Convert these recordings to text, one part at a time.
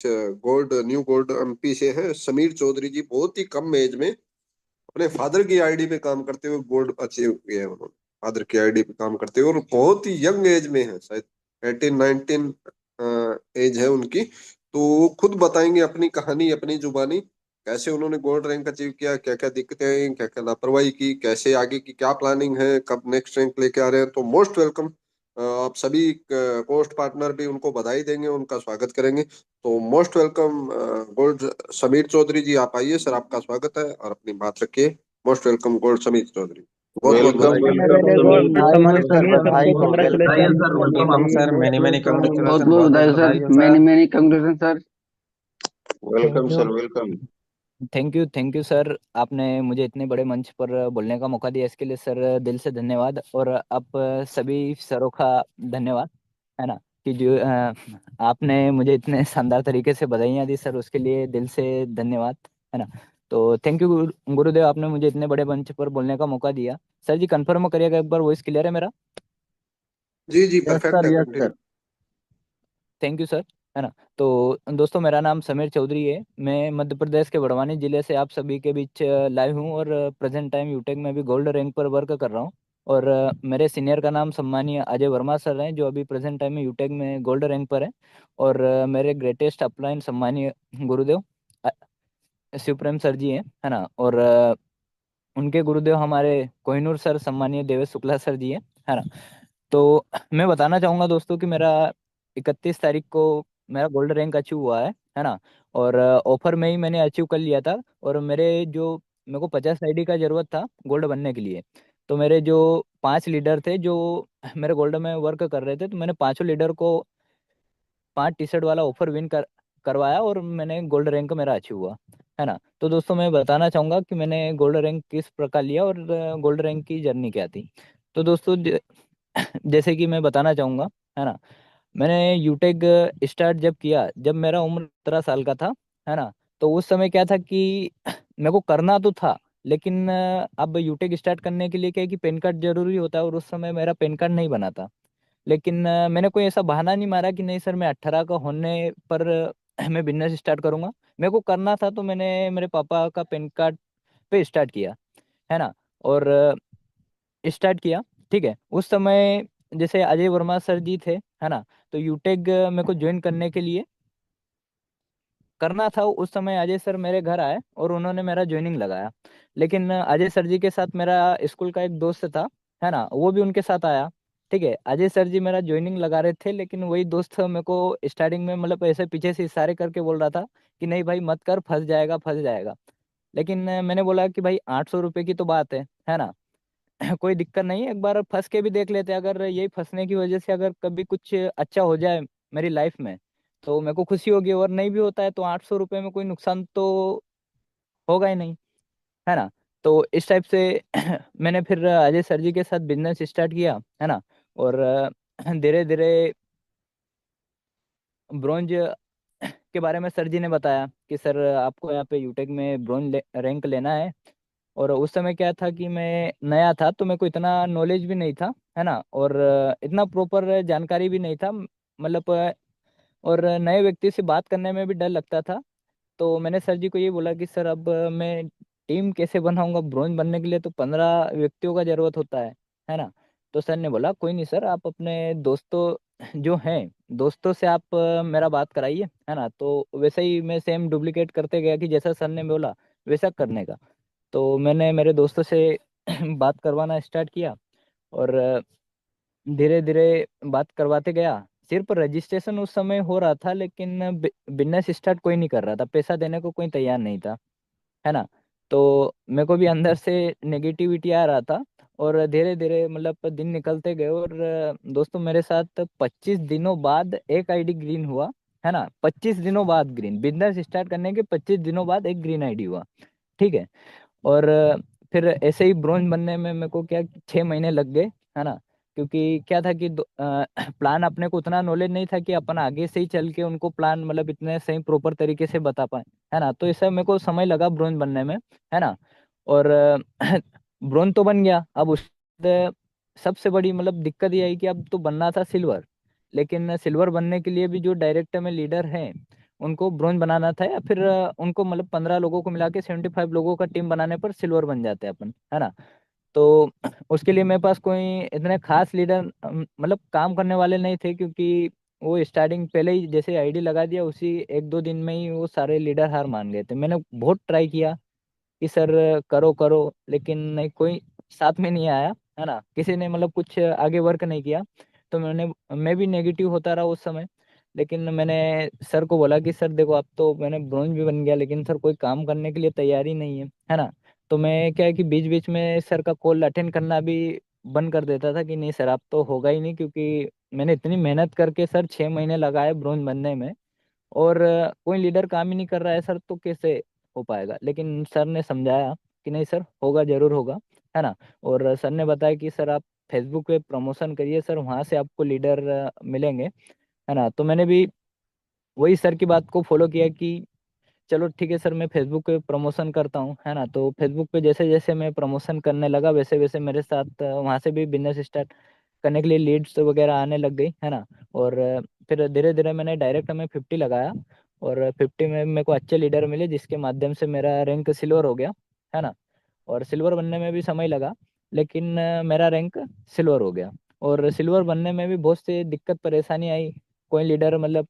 Gold new gold MP से हैं समीर चौधरी जी। बहुत ही कम एज में अपने फादर की आईडी पे काम करते हुए गोल्ड अचीव किया है उन्होंने। फादर की आईडी पे काम करते हुए और बहुत ही यंग एज में है, शायद 18-19 एज है उनकी। तो वो खुद बताएंगे अपनी कहानी अपनी जुबानी, कैसे उन्होंने गोल्ड रैंक अचीव किया, क्या क्या दिक्कतें आई, क्या क्या लापरवाही की, कैसे आगे की क्या प्लानिंग है, कब नेक्स्ट रैंक लेके आ रहे हैं। तो मोस्ट वेलकम। आप सभी कोस्ट पार्टनर भी उनको बधाई देंगे, उनका स्वागत करेंगे। तो most welcome gold Sameer Chaudhary ji, आप आइए सर, आपका स्वागत है और अपनी बात रखिए। Most welcome gold Sameer Chaudhary, बहुत बहुत वेलकम बधाई। मेरे वेलकम लिए समीर गोल्ड जी। सम्मानित सर समीर सर बधाई को हो। Welcome congratulation. Welcome sir, many many बहुत कांग्रेचुलेशन, बहुत बहुत बहुत बधाई सर, बधाई हो many sir. Many congratulation sir. Welcome thank you. Sir welcome. Thank you sir, आपने मुझे इतने बड़े मंच पर बोलने का मौका दिया, इसके लिए सर दिल से धन्यवाद। और आप सभी सरों का धन्यवाद, है ना, कि जो आपने मुझे इतने शानदार तरीके से बधाइयाँ दी सर, उसके लिए दिल से धन्यवाद, है ना। तो थैंक यू गुरुदेव, आपने मुझे इतने बड़े मंच पर बोलने का मौका दिया। सर जी कंफर्म करिएगा एक बार, वॉइस क्लियर है मेरा? जी जी, यस परफेक्ट सर, है, yes continue. Sir. Thank you sir, है ना। तो दोस्तों, मेरा नाम समीर चौधरी है, मैं मध्य प्रदेश के बड़वानी जिले से आप सभी के बीच लाइव हूँ। और प्रेजेंट टाइम यूटेक में भी गोल्ड रैंक पर वर्क कर रहा हूँ। और मेरे सीनियर का नाम सम्मानीय अजय वर्मा सर हैं, जो अभी प्रेजेंट टाइम में यूटेक में गोल्ड रैंक पर है। और मेरे ग्रेटेस्ट अपलाइन सम्मानीय गुरुदेव अ, शिवप्रेम सर जी हैं, है ना। और उनके गुरुदेव हमारे कोहिनूर सर सम्मानीय देवेश शुक्ला सर जी हैं, है ना। तो मैं बताना चाहूंगा दोस्तों कि मेरा 31 तारीख को मेरा गोल्ड रैंक अचीव हुआ है ना। और ऑफर में ही मैंने अचीव कर लिया था। और मेरे को 50 आईडी का जरूरत था गोल्ड बनने के लिए। तो मेरे जो 5 लीडर थे जो मेरे गोल्ड में वर्क कर रहे थे, तो मैंने पांचों लीडर को 5 टी शर्ट वाला ऑफर करवाया और मैंने गोल्ड रैंक मेरा अचीव हुआ, है ना। तो दोस्तों, मैं बताना चाहूंगा कि मैंने गोल्ड रैंक किस प्रकार लिया और गोल्ड रैंक की जर्नी क्या थी। तो दोस्तों, जैसे कि मैं बताना चाहूंगा, है ना, मैंने यूटेक स्टार्ट जब किया, जब मेरा उम्र 17 साल का था, है ना। तो उस समय क्या था कि मेरे को करना तो था, लेकिन अब यूटेक स्टार्ट करने के लिए क्या है कि पैन कार्ड जरूरी होता है, और उस समय मेरा पैन कार्ड नहीं बना था। लेकिन मैंने कोई ऐसा बहाना नहीं मारा कि नहीं सर, मैं 18 का होने पर मैं बिजनेस स्टार्ट करूंगा। मेरे को करना था, तो मैंने मेरे पापा का पैन कार्ड पे स्टार्ट किया, है ना। और स्टार्ट किया, ठीक है। उस समय जैसे अजय वर्मा सर जी थे, है ना। तो यूटेक मेरे को ज्वाइन करने के लिए करना था। उस समय अजय सर मेरे घर आए और उन्होंने मेरा ज्वाइनिंग लगाया। लेकिन अजय सर जी के साथ मेरा स्कूल का एक दोस्त था, है ना, वो भी उनके साथ आया, ठीक है। अजय सर जी मेरा ज्वाइनिंग लगा रहे थे, लेकिन वही दोस्त मेरे को स्टार्टिंग में मतलब ऐसे पीछे से इशारे करके बोल रहा था कि नहीं भाई मत कर, फंस जाएगा फंस जाएगा। लेकिन मैंने बोला कि भाई 800 रुपये की तो बात है ना। कोई दिक्कत नहीं है, एक बार फंस के भी देख लेते हैं। अगर यही फंसने की वजह से अगर कभी कुछ अच्छा हो जाए मेरी लाइफ में, तो मेरे को खुशी होगी। और नहीं भी होता है तो 800 रुपये में कोई नुकसान तो होगा ही नहीं, है ना। तो इस टाइप से मैंने फिर अजय सर जी के साथ बिजनेस स्टार्ट किया, है ना। और धीरे धीरे ब्रॉन्ज के बारे में सर जी ने बताया कि सर आपको यहाँ पे यूटेक में रैंक लेना है। और उस समय क्या था कि मैं नया था, तो मेरे को इतना नॉलेज भी नहीं था, है ना। और इतना प्रॉपर जानकारी भी नहीं था, मतलब और नए व्यक्ति से बात करने में भी डर लगता था। तो मैंने सर जी को ये बोला कि सर अब मैं टीम कैसे बनाऊंगा, ब्रोंज बनने के लिए तो 15 व्यक्तियों का जरूरत होता है ना। तो सर ने बोला कोई नहीं सर, आप अपने दोस्तों जो हैं, दोस्तों से आप मेरा बात कराइए, है ना। तो वैसे ही मैं सेम डुप्लीकेट करते गया कि जैसा सर ने बोला वैसा करने का। तो मैंने मेरे दोस्तों से बात करवाना स्टार्ट किया। और धीरे धीरे बात करवाते गया। सिर्फ रजिस्ट्रेशन उस समय हो रहा था, लेकिन बिजनेस स्टार्ट कोई नहीं कर रहा था, पैसा देने को कोई तैयार नहीं था, है ना। तो मेरे को भी अंदर से नेगेटिविटी आ रहा था। और धीरे धीरे मतलब दिन निकलते गए। और दोस्तों, मेरे साथ 25 दिनों बाद एक आईडी ग्रीन हुआ, है ना। 25 दिनों बाद ग्रीन, बिजनेस स्टार्ट करने के 25 दिनों बाद एक ग्रीन आईडी हुआ, ठीक है। और फिर ऐसे ही ब्रोंज बनने में मेरे को क्या 6 महीने लग गए, है ना। क्योंकि क्या था कि प्लान अपने को उतना नॉलेज नहीं था कि अपन आगे से ही चल के उनको प्लान मतलब इतने सही प्रॉपर तरीके से बता पाए, है ना। तो इससे मेरे को समय लगा ब्रोंज बनने में, है ना। और ब्रोंज तो बन गया। अब उस सबसे बड़ी मतलब दिक्कत ये आई कि अब तो बनना था सिल्वर। लेकिन सिल्वर बनने के लिए भी जो डायरेक्टर में लीडर हैं, उनको ब्रोंज बनाना था, या फिर उनको मतलब 15 लोगों को मिला के 75 लोगों का टीम बनाने पर सिल्वर बन जाते हैं अपन, है ना। तो उसके लिए मेरे पास कोई इतने खास लीडर मतलब काम करने वाले नहीं थे, क्योंकि वो स्टार्टिंग पहले ही जैसे आईडी लगा दिया उसी 1-2 दिन में ही वो सारे लीडर हार मान गए थे। मैंने बहुत ट्राई किया कि सर करो करो, लेकिन नहीं, कोई साथ में नहीं आया, है ना। किसी ने मतलब कुछ आगे वर्क नहीं किया। तो मैं भी नेगेटिव होता रहा उस समय। लेकिन मैंने सर को बोला कि सर देखो, अब तो मैंने ब्रॉन्ज भी बन गया, लेकिन सर कोई काम करने के लिए तैयारी नहीं है ना। तो मैं क्या है कि बीच बीच में सर का कॉल अटेंड करना भी बंद कर देता था कि नहीं सर, अब तो होगा ही नहीं, क्योंकि मैंने इतनी मेहनत करके सर 6 महीने लगाए ब्रॉन्ज बनने में, और कोई लीडर काम ही नहीं कर रहा है सर, तो कैसे हो पाएगा। लेकिन सर ने समझाया कि नहीं सर, होगा, जरूर होगा, है ना। और सर ने बताया कि सर आप फेसबुक पे प्रमोशन करिए सर, वहाँ से आपको लीडर मिलेंगे, है ना। तो मैंने भी वही सर की बात को फॉलो किया कि चलो ठीक है सर, मैं फेसबुक पे प्रमोशन करता हूँ, है ना। तो फेसबुक पे जैसे जैसे मैं प्रमोशन करने लगा, वैसे वैसे मेरे साथ वहाँ से भी बिजनेस स्टार्ट करने के लिए लीड्स वगैरह आने लग गई, है ना। और फिर धीरे धीरे मैंने डायरेक्ट में 50 लगाया, और 50 में मेरे को अच्छे लीडर मिले, जिसके माध्यम से मेरा रैंक सिल्वर हो गया, है ना। और सिल्वर बनने में भी समय लगा, लेकिन मेरा रैंक सिल्वर हो गया। और सिल्वर बनने में भी बहुत सी दिक्कत परेशानी आई। कोई लीडर मतलब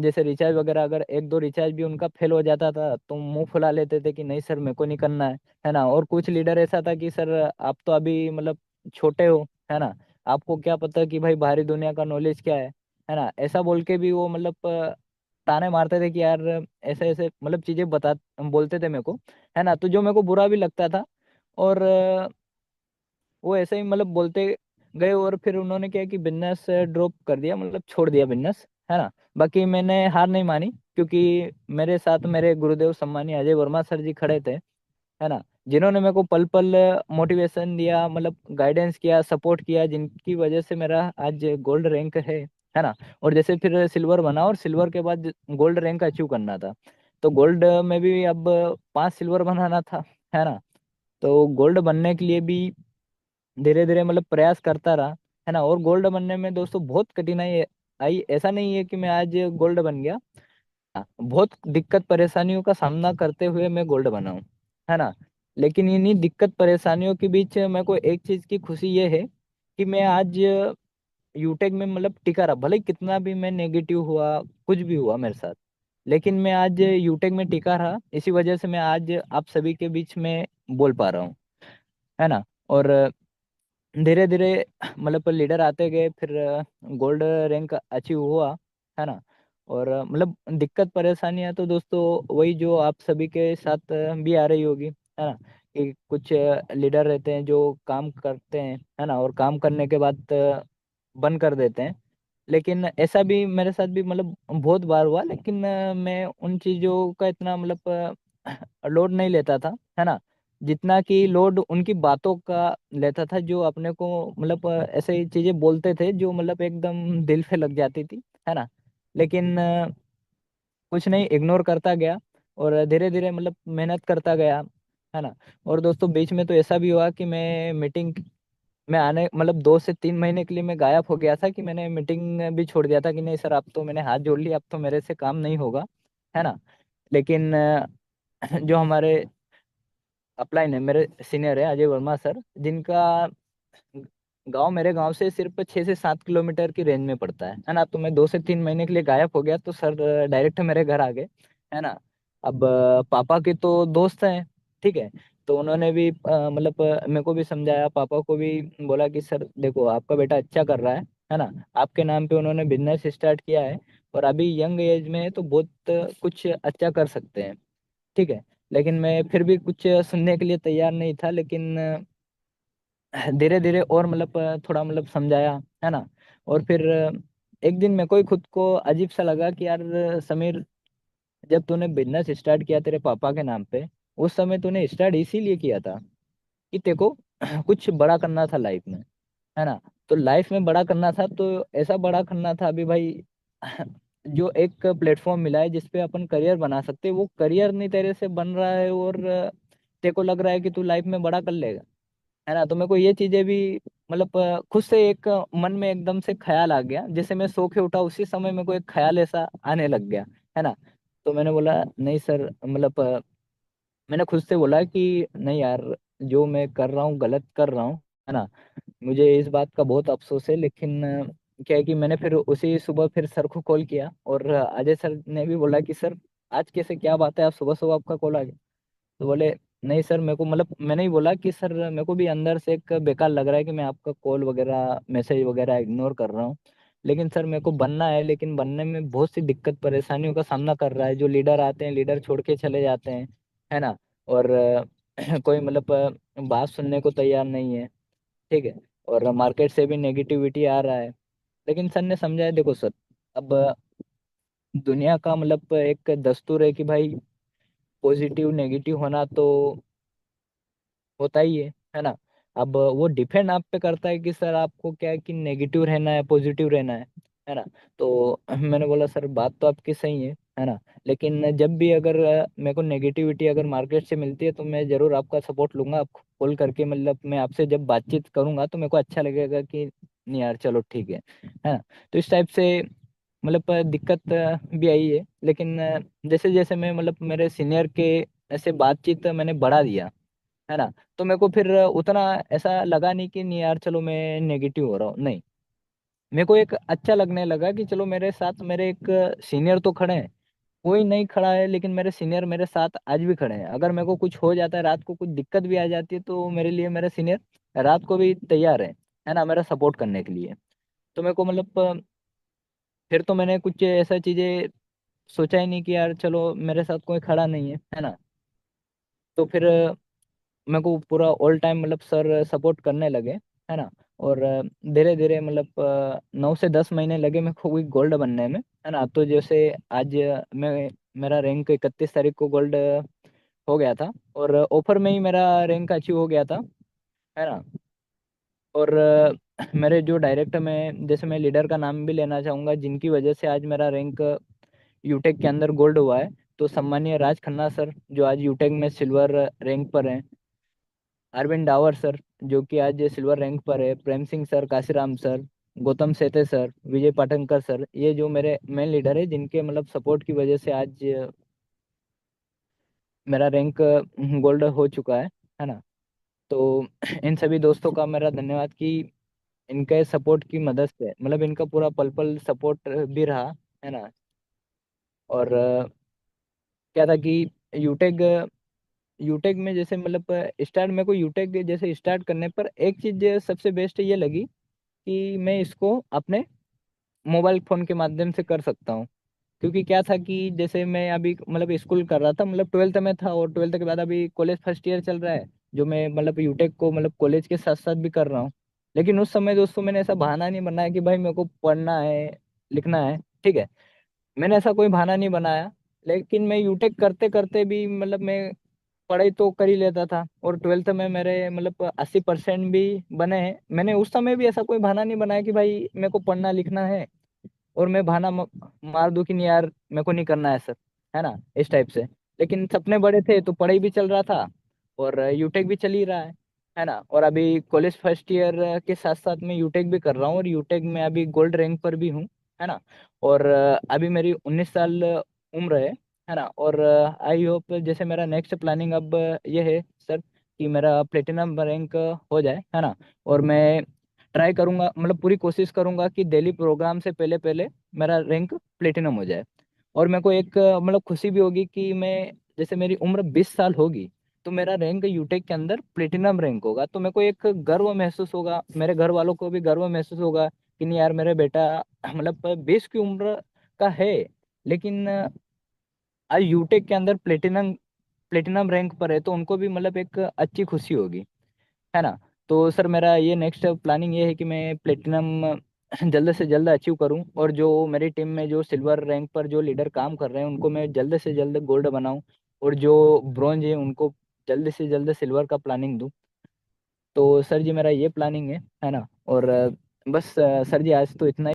जैसे रिचार्ज वगैरह, अगर 1-2 रिचार्ज भी उनका फेल हो जाता था तो मुंह फुला लेते थे कि नहीं सर, मेरे को नहीं करना है ना। और कुछ लीडर ऐसा था कि सर आप तो अभी मतलब छोटे हो, है ना, आपको क्या पता कि भाई बाहरी दुनिया का नॉलेज क्या है ना। ऐसा बोल के भी वो मतलब ताने मारते थे कि यार ऐसे ऐसे मतलब चीजें बता बोलते थे मेरे को, है ना। तो जो मेरे को बुरा भी लगता था। और वो ऐसे ही मतलब बोलते गए, और फिर उन्होंने क्या कि बिजनेस ड्रॉप कर दिया, मतलब छोड़ दिया बिजनेस, है ना। बाकी मैंने हार नहीं मानी, क्योंकि मेरे साथ मेरे गुरुदेव सम्मानीय अजय वर्मा सर जी खड़े थे, है ना, जिन्होंने मेरे को पल पल मोटिवेशन दिया, मतलब गाइडेंस किया, सपोर्ट किया, जिनकी वजह से मेरा आज गोल्ड रैंक है ना। और जैसे फिर सिल्वर बना, और सिल्वर के बाद गोल्ड रैंक अचीव करना था। तो गोल्ड में भी अब 5 सिल्वर बनाना था, है ना। तो गोल्ड बनने के लिए भी धीरे धीरे मतलब प्रयास करता रहा, है ना। और गोल्ड बनने में दोस्तों बहुत कठिनाई आई। ऐसा नहीं है कि मैं आज गोल्ड बन गया, बहुत दिक्कत परेशानियों का सामना करते हुए मैं गोल्ड बना हूँ, है ना। लेकिन इन्हीं दिक्कत परेशानियों के बीच मेरे को एक चीज की खुशी ये है कि मैं आज यूटेक में मतलब टिका रहा, भले ही कितना भी मैं नेगेटिव हुआ, कुछ भी हुआ मेरे साथ, लेकिन मैं आज यूटेक में टिका रहा। इसी वजह से मैं आज आप सभी के बीच में बोल पा रहा हूँ, है ना। और धीरे धीरे मतलब लीडर आते गए, फिर गोल्ड रैंक अचीव हुआ, है ना। और मतलब दिक्कत परेशानियां तो दोस्तों वही जो आप सभी के साथ भी आ रही होगी, है ना। कि कुछ लीडर रहते हैं जो काम करते हैं, है ना, और काम करने के बाद बंद कर देते हैं। लेकिन ऐसा भी मेरे साथ भी मतलब बहुत बार हुआ, लेकिन मैं उन चीज़ों का इतना मतलब लोड नहीं लेता था, है ना, जितना कि लोड उनकी बातों का लेता था, जो अपने को मतलब ऐसे ही चीजें बोलते थे जो मतलब एकदम दिल पे लग जाती थी, है ना। लेकिन कुछ नहीं, इग्नोर करता गया, और धीरे धीरे मतलब मेहनत करता गया, है ना। और दोस्तों बीच में तो ऐसा भी हुआ कि मैं मीटिंग में आने मतलब 2 से 3 महीने के लिए मैं गायब हो गया था, कि मैंने मीटिंग भी छोड़ दिया था कि नहीं सर, अब तो मैंने हाथ जोड़ लिया, अब तो मेरे से काम नहीं होगा, है ना। लेकिन जो हमारे अपलाइन है, मेरे सीनियर है अजय वर्मा सर, जिनका गांव मेरे गांव से सिर्फ 6 से 7 किलोमीटर की रेंज में पड़ता है ना। तो मैं 2 से 3 महीने के लिए गायब हो गया, तो सर डायरेक्ट मेरे घर आ गए, है ना। अब पापा के तो दोस्त हैं, ठीक है। तो उन्होंने भी मतलब मेरे को भी समझाया, पापा को भी बोला कि सर देखो, आपका बेटा अच्छा कर रहा है ना। आपके नाम पे उन्होंने बिजनेस स्टार्ट किया है, और अभी यंग एज में है, तो बहुत कुछ अच्छा कर सकते हैं, ठीक है। लेकिन मैं फिर भी कुछ सुनने के लिए तैयार नहीं था। लेकिन धीरे धीरे और मतलब थोड़ा मतलब समझाया, है ना। और फिर एक दिन मेरे को ही खुद को अजीब सा लगा कि यार समीर, जब तूने बिजनेस स्टार्ट किया तेरे पापा के नाम पे, उस समय तूने स्टार्ट इसीलिए किया था कि तेरे को कुछ बड़ा करना था लाइफ में, है ना। तो लाइफ में बड़ा करना था, तो ऐसा बड़ा करना था अभी भाई, जो एक प्लेटफॉर्म मिला है जिसपे अपन करियर बना सकते हैं, वो करियर नहीं तेरे से बन रहा है, और तेरे को लग रहा है कि तू लाइफ में बड़ा कर लेगा, है ना। तो मेरे को ये चीजें भी मतलब खुद से एक मन में एकदम से ख्याल आ गया, जैसे मैं सो के उठा उसी समय मेरे को एक ख्याल ऐसा आने लग गया, है ना। तो मैंने बोला नहीं सर, मतलब मैंने खुद से बोला कि नहीं यार, जो मैं कर रहा हूँ गलत कर रहा हूँ, है ना। मुझे इस बात का बहुत अफसोस है, लेकिन क्या है कि मैंने फिर उसी सुबह फिर सर को कॉल किया, और अजय सर ने भी बोला कि सर आज कैसे, क्या बात है, आप सुबह सुबह आपका कॉल आ गया। तो बोले नहीं सर, मेरे को मतलब मैंने ही बोला कि सर मेरे को भी अंदर से एक बेकार लग रहा है कि मैं आपका कॉल वगैरह मैसेज वगैरह इग्नोर कर रहा हूँ, लेकिन सर मेरे को बनना है, लेकिन बनने में बहुत सी दिक्कत परेशानियों का सामना कर रहा है। जो लीडर आते हैं, लीडर छोड़ के चले जाते हैं, है ना। और कोई मतलब बात सुनने को तैयार नहीं है, ठीक है। और मार्केट से भी नेगेटिविटी आ रहा है। लेकिन सर ने समझाया, देखो सर, अब दुनिया का मतलब एक दस्तूर है कि भाई पॉजिटिव नेगेटिव होना तो होता ही है ना। अब वो डिपेंड आप पे करता है कि सर आपको क्या है कि नेगेटिव रहना है, पॉजिटिव रहना है ना। तो मैंने बोला सर बात तो आपकी सही है ना। लेकिन जब भी अगर मेरे को नेगेटिविटी अगर मार्केट से मिलती है तो मैं जरूर आपका सपोर्ट लूंगा, आपको कॉल करके, मतलब मैं आपसे जब बातचीत करूंगा तो मेरे को अच्छा लगेगा कि नहीं यार चलो ठीक है ना। तो इस टाइप से मतलब दिक्कत भी आई है, लेकिन जैसे जैसे मैं मतलब मेरे सीनियर के ऐसे बातचीत मैंने बढ़ा दिया, है ना। तो मेरे को फिर उतना ऐसा लगा नहीं कि नहीं यार चलो मैं नेगेटिव हो रहा हूँ, नहीं। मेरे को एक अच्छा लगने लगा कि चलो मेरे साथ मेरे एक सीनियर तो खड़े हैं। कोई नहीं खड़ा है, लेकिन मेरे सीनियर मेरे साथ आज भी खड़े हैं। अगर मेरे को कुछ हो जाता है, रात को कुछ दिक्कत भी आ जाती है, तो मेरे लिए मेरे सीनियर रात को भी तैयार है ना, मेरा सपोर्ट करने के लिए। तो मेरे को मतलब फिर तो मैंने कुछ ऐसा चीजें सोचा ही नहीं कि यार चलो मेरे साथ कोई खड़ा नहीं है ना। तो फिर मेरे को पूरा ऑल टाइम मतलब सर सपोर्ट करने लगे, है ना। और धीरे धीरे मतलब 9 से 10 महीने लगे मेरे को गोल्ड बनने में, है ना। तो जैसे आज मैं मेरा रैंक 31 तारीख को गोल्ड हो गया था, और ऑफर में ही मेरा रैंक अचीव हो गया था, है ना। और मेरे जो डायरेक्टर में, जैसे मैं लीडर का नाम भी लेना चाहूँगा, जिनकी वजह से आज मेरा रैंक यूटेक के अंदर गोल्ड हुआ है। तो सम्मानीय राज खन्ना सर, जो आज यूटेक में सिल्वर रैंक पर हैं। अरविंद डावर सर, जो कि आज सिल्वर रैंक पर है। प्रेम सिंह सर, काशीराम सर, गौतम सेते सर, विजय पाटनकर सर, ये जो मेरे मेन लीडर है, जिनके मतलब सपोर्ट की वजह से आज मेरा रैंक गोल्ड हो चुका है ना। तो इन सभी दोस्तों का मेरा धन्यवाद कि इनके सपोर्ट की मदद से मतलब इनका पूरा पल पल सपोर्ट भी रहा, है ना। और क्या था कि यूटेक यूटेक में जैसे मतलब स्टार्ट मेरे को यूटेक जैसे स्टार्ट करने पर एक चीज सबसे बेस्ट ये लगी कि मैं इसको अपने मोबाइल फोन के माध्यम से कर सकता हूँ। क्योंकि क्या था कि जैसे मैं अभी मतलब स्कूल कर रहा था, मतलब 12th में था, और 12th के बाद अभी कॉलेज फर्स्ट ईयर चल रहा है, जो मैं मतलब यूटेक को मतलब कॉलेज के साथ साथ भी कर रहा हूँ। लेकिन उस समय दोस्तों मैंने ऐसा बहाना नहीं बनाया कि भाई मेरे को पढ़ना है, लिखना है, ठीक है। मैंने ऐसा कोई बहाना नहीं बनाया। लेकिन मैं यूटेक करते करते भी मतलब मैं पढ़ाई तो कर ही लेता था, और 12th में मेरे मतलब 80% भी बने हैं। मैंने उस समय भी ऐसा कोई बहाना नहीं बनाया कि भाई मेरे को पढ़ना लिखना है, और मैं बहाना मार दूं कि नहीं यार मेरे को नहीं करना है सर, है ना, इस टाइप से। लेकिन सपने बड़े थे तो पढ़ाई भी चल रहा था, और यूटेक भी चल ही रहा है ना। और अभी कॉलेज फर्स्ट ईयर के साथ साथ मैं यूटेक भी कर रहा हूँ, और यूटेक में अभी गोल्ड रैंक पर भी हूँ, है ना। और अभी मेरी 19 साल उम्र है ना। और आई होप जैसे मेरा नेक्स्ट प्लानिंग अब ये है सर कि मेरा प्लेटिनम रैंक हो जाए, है ना। और मैं ट्राई करूंगा, मतलब पूरी कोशिश करूंगा कि डेली प्रोग्राम से पहले पहले मेरा रैंक प्लेटिनम हो जाए। और मेरे को एक मतलब खुशी भी होगी कि मैं, जैसे मेरी उम्र 20 साल होगी, तो मेरा रैंक यूटेक के अंदर प्लेटिनम रैंक होगा, तो मेरे को एक गर्व महसूस होगा, मेरे घर वालों को भी गर्व महसूस होगा कि नहीं यार मेरे बेटा मतलब 20 की उम्र का है, लेकिन आज यूटेक के अंदर प्लेटिनम प्लेटिनम रैंक पर है, तो उनको भी मतलब एक अच्छी खुशी होगी, है ना। तो सर मेरा ये नेक्स्ट प्लानिंग ये है कि मैं प्लेटिनम जल्द से जल्द अचीव करूं, और जो मेरी टीम में जो सिल्वर रैंक पर जो लीडर काम कर रहे हैं उनको मैं जल्द से जल्द गोल्ड बनाऊं, और जो ब्रॉन्ज है उनको जल्द से जल्द सिल्वर का प्लानिंग दूं। तो सर जी मेरा ये प्लानिंग है ना। और बस सर जी आज तो इतना ही।